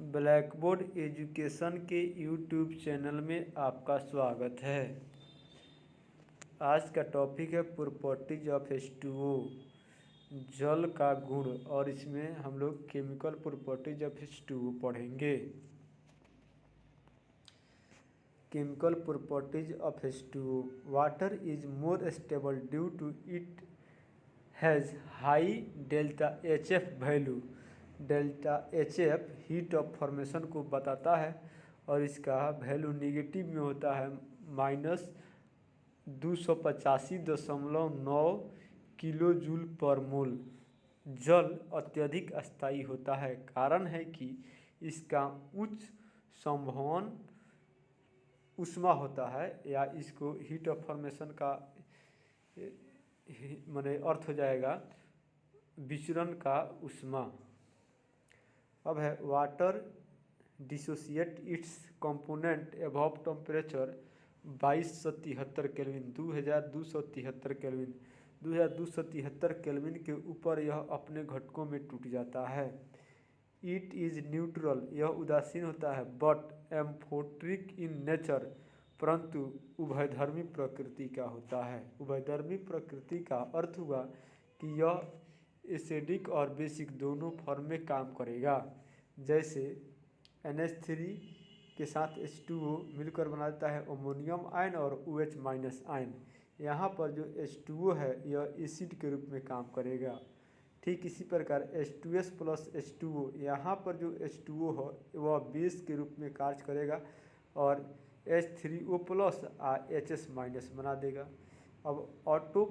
Black board education के YouTube channel में आपका स्वागत है। आज का टॉपिक है प्रॉपर्टीज ऑफ H2O, जल का गुण, और इसमें हम लोग केमिकल प्रॉपर्टीज ऑफ H2O पढ़ेंगे। Chemical properties of H2O। Water is more stable due to it has high delta HF value. Delta HF heat of formation को बताता है और इसका वैल्यू निगेटिव में होता है -285.9 किलो जूल पर मोल। जल अत्यधिक अस्थायी होता है, कारण है कि इसका उच्च संवहन ऊष्मा होता है, या इसको हीट ऑफ फॉर्मेशन का माने अर्थ हो जाएगा विचरण का ऊष्मा। अब है water dissociate it's component above temperature 2273 kelvin, 2273 kelvin, 2273 kelvin के ऊपर यह अपने घटकों में टूट जाता है। इट इज़ न्यूट्रल, यह उदासीन होता है, बट एम्फोट्रिक इन नेचर, परंतु उभयधर्मी प्रकृति का होता है। उभयधर्मी प्रकृति का अर्थ हुआ कि यह एसिडिक और बेसिक दोनों फॉर्म में काम करेगा। जैसे NH3 के साथ H2O मिलकर बनाता है अमोनियम आयन और OH माइनस आयन। यहाँ पर जो H2O है यह एसिड के रूप में काम करेगा। ठीक इसी प्रकार H2S प्लस H2O, यहाँ पर जो H2O है वह बेस के रूप में कार्य करेगा और H3O प्लस HS माइनस बना देगा। अब ऑटो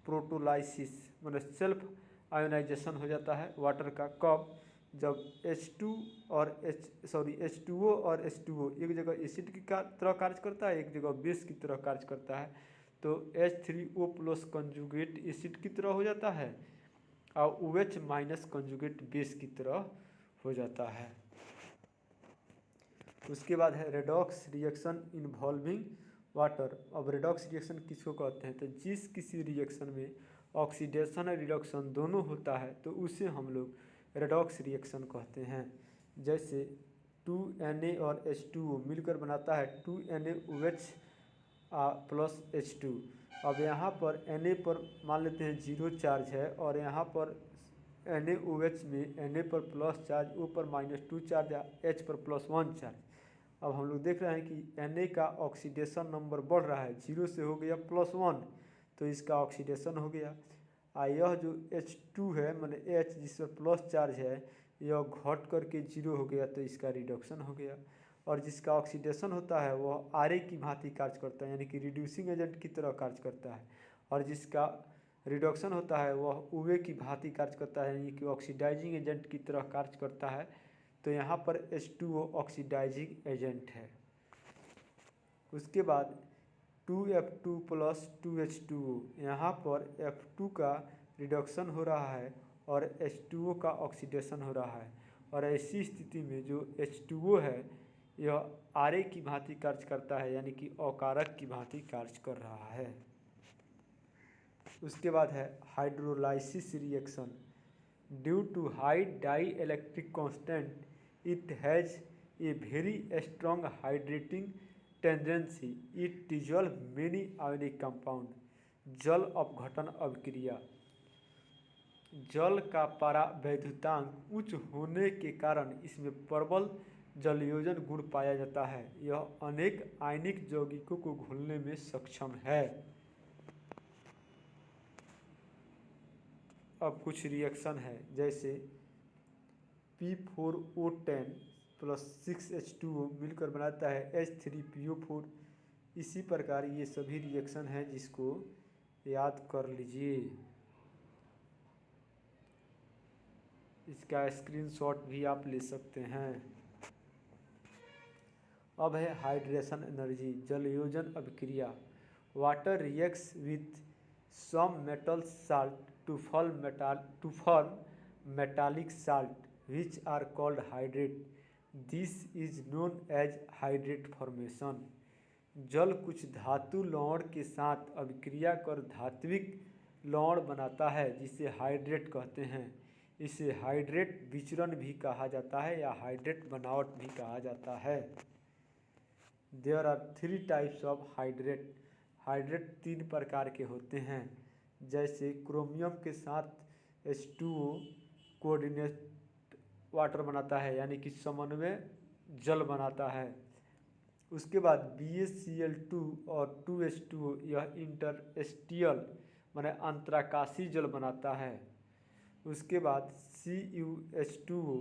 प्रोटोलाइसिस मतलब सेल्फ आयोनाइजेशन हो जाता है वाटर का। कब? जब H2O और H2O एक जगह एसिड की तरह कार्य करता है, एक जगह बेस की तरह कार्य करता है, तो H3O प्लस कंजुगेट एसिड की तरह हो जाता है और OH माइनस कंजुगेट बेस की तरह हो जाता है। उसके बाद है रेडॉक्स रिएक्शन इन्वॉल्विंग वाटर। अब रेडॉक्स रिएक्शन किसको कहते हैं? तो जिस किसी रिएक्शन में ऑक्सीडेशन और रिडक्शन दोनों होता है तो उसे हम लोग रेडॉक्स रिएक्शन कहते हैं। जैसे 2Na और H2O मिलकर बनाता है 2NaOH प्लस H2। अब यहाँ पर Na पर मान लेते हैं 0 चार्ज है और यहाँ पर NaOH में Na पर प्लस चार्ज, O पर -2 चार्ज, H पर +1 चार्ज। अब हम लोग देख रहे हैं कि Na का ऑक्सीडेशन नंबर बढ़ रहा है, 0 से हो गया +1, तो इसका ऑक्सीडेशन हो गया। यह जो H2 है माने H जिस पर प्लस चार्ज है यह घट करके 0 हो गया, तो इसका रिडक्शन हो गया। और जिसका ऑक्सीडेशन होता है वह Ra की भांति कार्य करता है, यानी कि रिड्यूसिंग एजेंट की तरह कार्य करता है, और जिसका रिडक्शन होता है वह OA की भांति कार्य करता है, यानी कि ऑक्सीडाइजिंग एजेंट की तरह कार्य करता है। तो यहाँ पर H2O ऑक्सीडाइजिंग एजेंट है। उसके बाद 2F2 प्लस 2H2O, यहाँ पर F2 का रिडक्शन हो रहा है और H2O का ऑक्सीडेशन हो रहा है, और ऐसी स्थिति में जो H2O है यह Ra की भांति कार्य करता है, यानी कि अकारक की भांति कार्य कर रहा है। उसके बाद है hydrolysis reaction. Due to high dielectric constant it has a very strong hydrating tendency, it dissolve many ionic compound. जल अपघटन अभिक्रिया। जल का परावैद्युतांक उच्च होने के कारण इसमें प्रबल जलयोजन गुण पाया जाता है। यह अनेक आयनिक यौगिकों को घुलने में सक्षम है। अब कुछ रिएक्शन है, जैसे P4O10 प्लस 6H2O मिलकर बनाता है H3PO4। इसी प्रकार ये सभी रिएक्शन हैं जिसको याद कर लीजिए। इसका स्क्रीनशॉट भी आप ले सकते हैं। अब है हाइड्रेशन एनर्जी, जलयोजन अभिक्रिया। Water reacts with some metal salt to form metallic salt which are called hydrate. This is known as hydrate formation. जल कुछ धातु लवण के साथ अभिक्रिया कर धात्विक लवण बनाता है जिसे हाइड्रेट कहते हैं। इसे हाइड्रेट विचरण भी कहा जाता है या हाइड्रेट बनावट भी कहा जाता है। There are 3 types of hydrate. Hydrate 3 प्रकार के होते हैं, जैसे क्रोमियम के साथ H2O कोऑर्डिनेट वाटर बनाता है, यानी कि समन्वय जल बनाता है। उसके बाद BaCl2 और 2H2O यह इंटरस्टियल माने अंतराकाशी जल बनाता है। उसके बाद CuH2O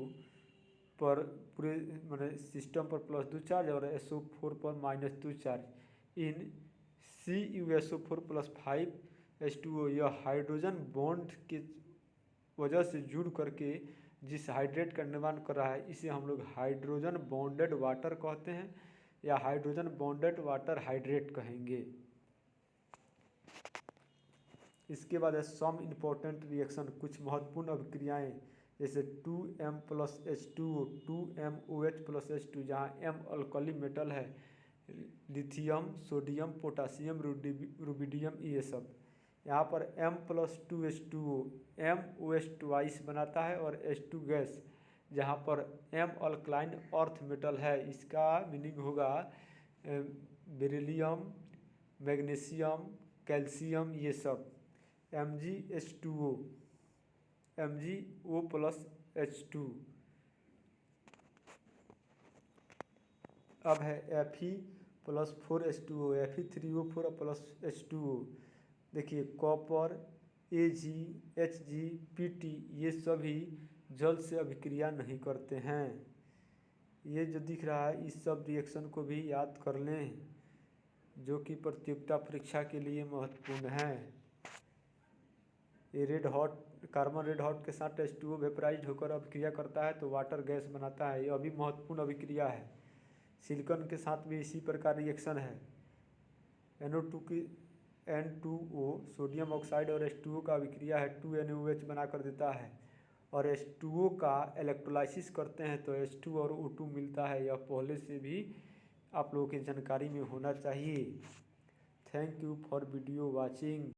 पर पूरे माने सिस्टम पर +2 चार्ज और SO4 पर -2 चार्ज। इन CuSO4 + 5H2O यह हाइड्रोजन बॉन्ड के वजह से जुड़ करके जिस हाइड्रेट का निर्माण कर रहा है इसे हम लोग हाइड्रोजन बॉन्डेड वाटर कहते हैं या हाइड्रोजन बॉन्डेड वाटर हाइड्रेट कहेंगे। इसके बाद है सम इम्पोर्टेंट रिएक्शन, कुछ महत्वपूर्ण अभिक्रियाएं, जैसे 2M + H2O 2MOH + H2, जहाँ M अल्कली मेटल है, लिथियम, सोडियम, पोटासियम, रुबिडियम, ये सब। यहाँ पर M + 2H2O MOH ट्वाइस बनाता है और H2 गैस, जहाँ पर M अल्कलाइन अर्थ मेटल है, इसका मीनिंग होगा बेरिलियम, मैग्नीशियम, कैल्शियम, ये सब। MgH2O MgO + H2। अब है Fe + 4H2O Fe3O4 + H2O। देखिए कॉपर, Ag, Hg, Pt ये सभी जल से अभिक्रिया नहीं करते हैं। ये जो दिख रहा है इस सब रिएक्शन को भी याद कर लें, जो कि प्रतियोगिता परीक्षा के लिए महत्वपूर्ण है। ये red hot carbon red hot के साथ H2O वेपराइज होकर अभिक्रिया करता है तो वाटर गैस बनाता है, यह भी महत्वपूर्ण अभिक्रिया है। सिलिकॉन के साथ भी इसी प्रकार रिएक्शन है। NO2 की N2O सोडियम ऑक्साइड और H2O का अभिक्रिया है 2NaOH बना कर देता है, और H2O का इलेक्ट्रोलाइसिस करते हैं तो H2 और O2 मिलता है। यह पहले से भी आप लोगों की जानकारी में होना चाहिए। Thank you for video watching.